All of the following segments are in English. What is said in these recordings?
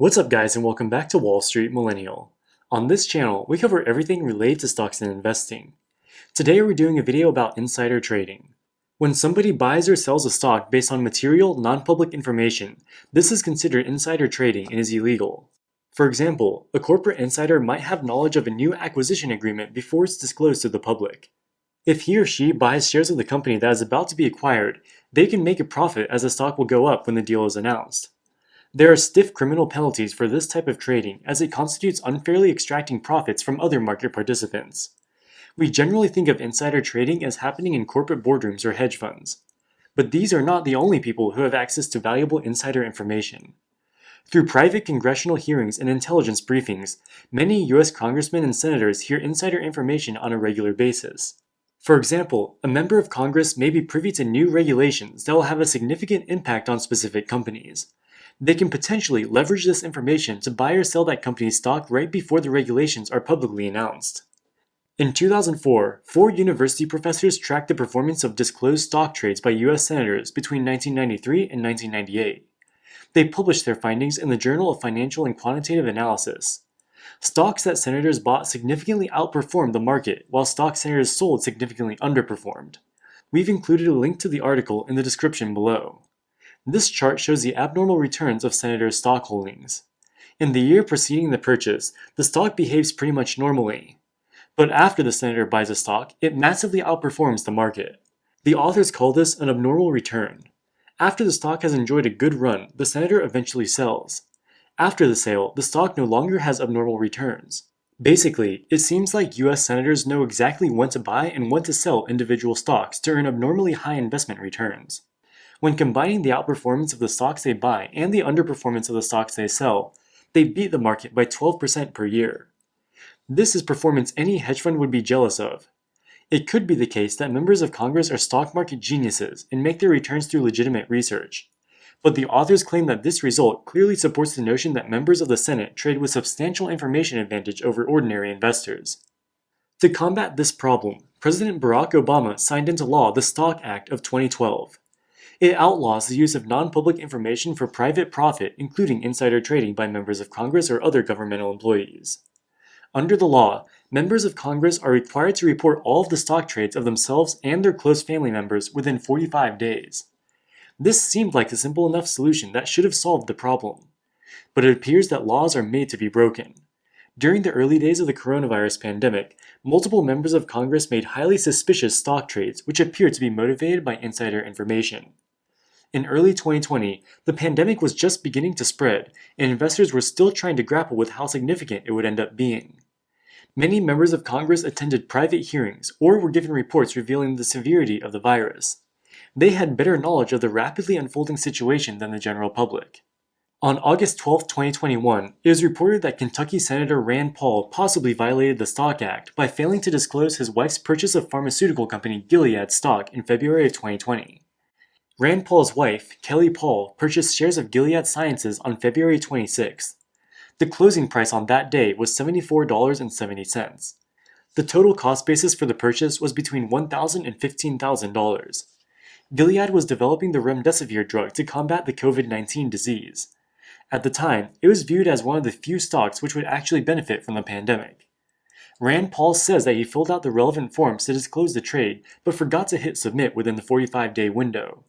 What's up guys, and welcome back to Wall Street Millennial. On this channel, we cover everything related to stocks and investing. Today we're doing a video about insider trading. When somebody buys or sells a stock based on material, non-public information, this is considered insider trading and is illegal. For example, a corporate insider might have knowledge of a new acquisition agreement before it's disclosed to the public. If he or she buys shares of the company that is about to be acquired, they can make a profit as the stock will go up when the deal is announced. There are stiff criminal penalties for this type of trading as it constitutes unfairly extracting profits from other market participants. We generally think of insider trading as happening in corporate boardrooms or hedge funds. But these are not the only people who have access to valuable insider information. Through private congressional hearings and intelligence briefings, many U.S. congressmen and senators hear insider information on a regular basis. For example, a member of Congress may be privy to new regulations that will have a significant impact on specific companies. They can potentially leverage this information to buy or sell that company's stock right before the regulations are publicly announced. In 2004, 4 university professors tracked the performance of disclosed stock trades by U.S. senators between 1993 and 1998. They published their findings in the Journal of Financial and Quantitative Analysis. Stocks that senators bought significantly outperformed the market, while stocks senators sold significantly underperformed. We've included a link to the article in the description below. This chart shows the abnormal returns of senators' stock holdings. In the year preceding the purchase, the stock behaves pretty much normally. But after the senator buys a stock, it massively outperforms the market. The authors call this an abnormal return. After the stock has enjoyed a good run, the senator eventually sells. After the sale, the stock no longer has abnormal returns. Basically, it seems like US senators know exactly when to buy and when to sell individual stocks to earn abnormally high investment returns. When combining the outperformance of the stocks they buy and the underperformance of the stocks they sell, they beat the market by 12% per year. This is performance any hedge fund would be jealous of. It could be the case that members of Congress are stock market geniuses and make their returns through legitimate research. But the authors claim that this result clearly supports the notion that members of the Senate trade with substantial information advantage over ordinary investors. To combat this problem, President Barack Obama signed into law the Stock Act of 2012. It outlaws the use of non-public information for private profit, including insider trading by members of Congress or other governmental employees. Under the law, members of Congress are required to report all of the stock trades of themselves and their close family members within 45 days. This seemed like a simple enough solution that should have solved the problem. But it appears that laws are made to be broken. During the early days of the coronavirus pandemic, multiple members of Congress made highly suspicious stock trades which appeared to be motivated by insider information. In early 2020, the pandemic was just beginning to spread, and investors were still trying to grapple with how significant it would end up being. Many members of Congress attended private hearings or were given reports revealing the severity of the virus. They had better knowledge of the rapidly unfolding situation than the general public. On August 12, 2021, it was reported that Kentucky Senator Rand Paul possibly violated the Stock Act by failing to disclose his wife's purchase of pharmaceutical company Gilead stock in February of 2020. Rand Paul's wife, Kelly Paul, purchased shares of Gilead Sciences on February 26th. The closing price on that day was $74.70. The total cost basis for the purchase was between $1,000 and $15,000. Gilead was developing the remdesivir drug to combat the COVID-19 disease. At the time, it was viewed as one of the few stocks which would actually benefit from the pandemic. Rand Paul says that he filled out the relevant forms to disclose the trade, but forgot to hit submit within the 45-day window.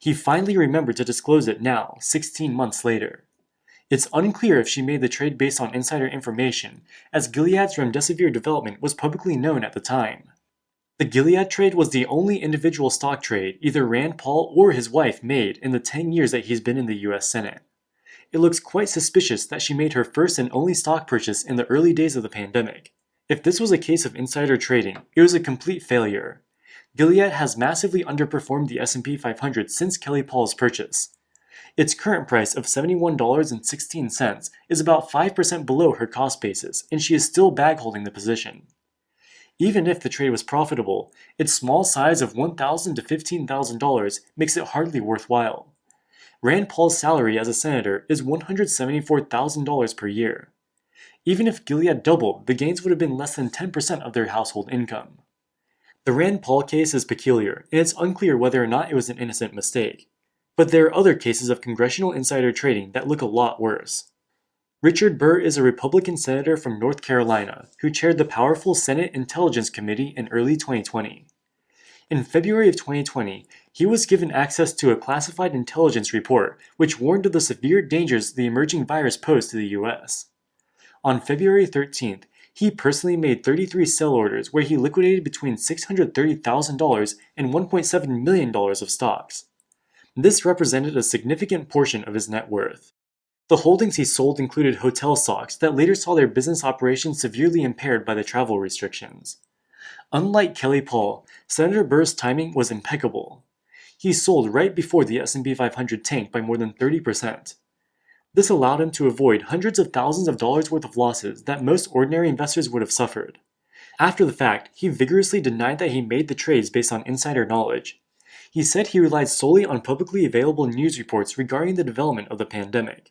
He finally remembered to disclose it now, 16 months later. It's unclear if she made the trade based on insider information, as Gilead's remdesivir development was publicly known at the time. The Gilead trade was the only individual stock trade either Rand Paul or his wife made in the 10 years that he's been in the US Senate. It looks quite suspicious that she made her first and only stock purchase in the early days of the pandemic. If this was a case of insider trading, it was a complete failure. Gilead has massively underperformed the S&P 500 since Kelly Paul's purchase. Its current price of $71.16 is about 5% below her cost basis, and she is still bag holding the position. Even if the trade was profitable, its small size of $1,000 to $15,000 makes it hardly worthwhile. Rand Paul's salary as a senator is $174,000 per year. Even if Gilead doubled, the gains would have been less than 10% of their household income. The Rand Paul case is peculiar, and it's unclear whether or not it was an innocent mistake. But there are other cases of congressional insider trading that look a lot worse. Richard Burr is a Republican senator from North Carolina who chaired the powerful Senate Intelligence Committee in early 2020. In February of 2020, he was given access to a classified intelligence report which warned of the severe dangers the emerging virus posed to the US. On February 13th, he personally made 33 sell orders where he liquidated between $630,000 and $1.7 million of stocks. This represented a significant portion of his net worth. The holdings he sold included hotel stocks that later saw their business operations severely impaired by the travel restrictions. Unlike Kelly Paul, Senator Burr's timing was impeccable. He sold right before the S&P 500 tanked by more than 30%. This allowed him to avoid hundreds of thousands of dollars worth of losses that most ordinary investors would have suffered. After the fact, he vigorously denied that he made the trades based on insider knowledge. He said he relied solely on publicly available news reports regarding the development of the pandemic.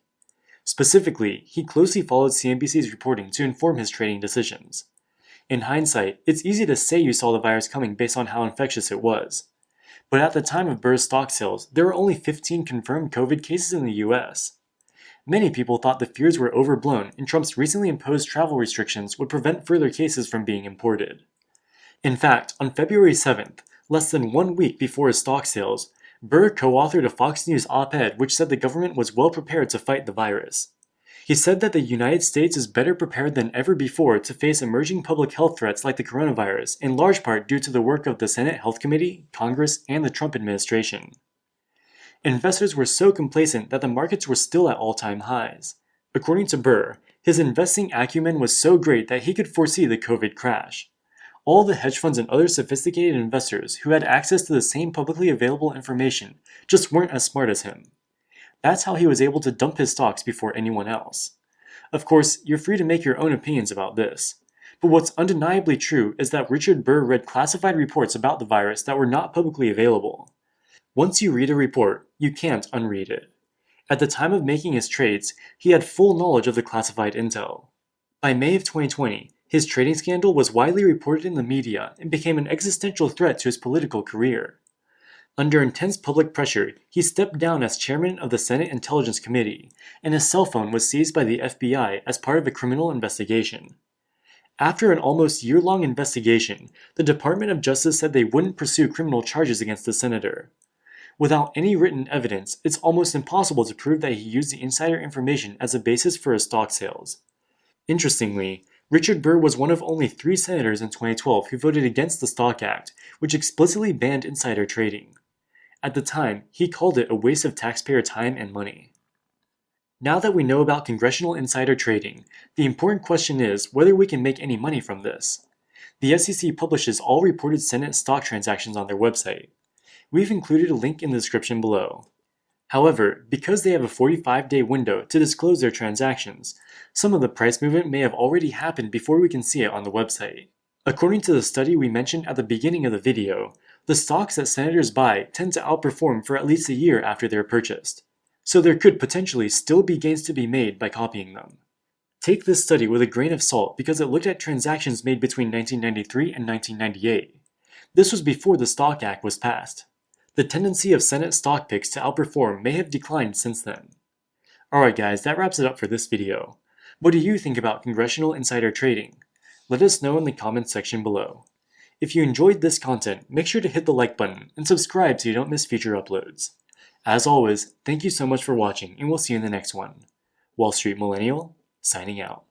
Specifically, he closely followed CNBC's reporting to inform his trading decisions. In hindsight, it's easy to say you saw the virus coming based on how infectious it was. But at the time of Burr's stock sales, there were only 15 confirmed COVID cases in the US. Many people thought the fears were overblown and Trump's recently imposed travel restrictions would prevent further cases from being imported. In fact, on February 7th, less than 1 week before his stock sales, Burr co-authored a Fox News op-ed which said the government was well prepared to fight the virus. He said that the United States is better prepared than ever before to face emerging public health threats like the coronavirus, in large part due to the work of the Senate Health Committee, Congress, and the Trump administration. Investors were so complacent that the markets were still at all-time highs. According to Burr, his investing acumen was so great that he could foresee the COVID crash. All the hedge funds and other sophisticated investors who had access to the same publicly available information just weren't as smart as him. That's how he was able to dump his stocks before anyone else. Of course, you're free to make your own opinions about this. But what's undeniably true is that Richard Burr read classified reports about the virus that were not publicly available. Once you read a report, you can't unread it. At the time of making his trades, he had full knowledge of the classified intel. By May of 2020, his trading scandal was widely reported in the media and became an existential threat to his political career. Under intense public pressure, he stepped down as chairman of the Senate Intelligence Committee, and his cell phone was seized by the FBI as part of a criminal investigation. After an almost year-long investigation, the Department of Justice said they wouldn't pursue criminal charges against the senator. Without any written evidence, it's almost impossible to prove that he used the insider information as a basis for his stock sales. Interestingly, Richard Burr was one of only 3 senators in 2012 who voted against the Stock Act, which explicitly banned insider trading. At the time, he called it a waste of taxpayer time and money. Now that we know about congressional insider trading, the important question is whether we can make any money from this. The SEC publishes all reported Senate stock transactions on their website. We've included a link in the description below. However, because they have a 45-day window to disclose their transactions, some of the price movement may have already happened before we can see it on the website. According to the study we mentioned at the beginning of the video, the stocks that senators buy tend to outperform for at least a year after they're purchased, so there could potentially still be gains to be made by copying them. Take this study with a grain of salt because it looked at transactions made between 1993 and 1998. This was before the Stock Act was passed. The tendency of Senate stock picks to outperform may have declined since then. Alright guys, that wraps it up for this video. What do you think about congressional insider trading? Let us know in the comments section below. If you enjoyed this content, make sure to hit the like button and subscribe so you don't miss future uploads. As always, thank you so much for watching and we'll see you in the next one. Wall Street Millennial, signing out.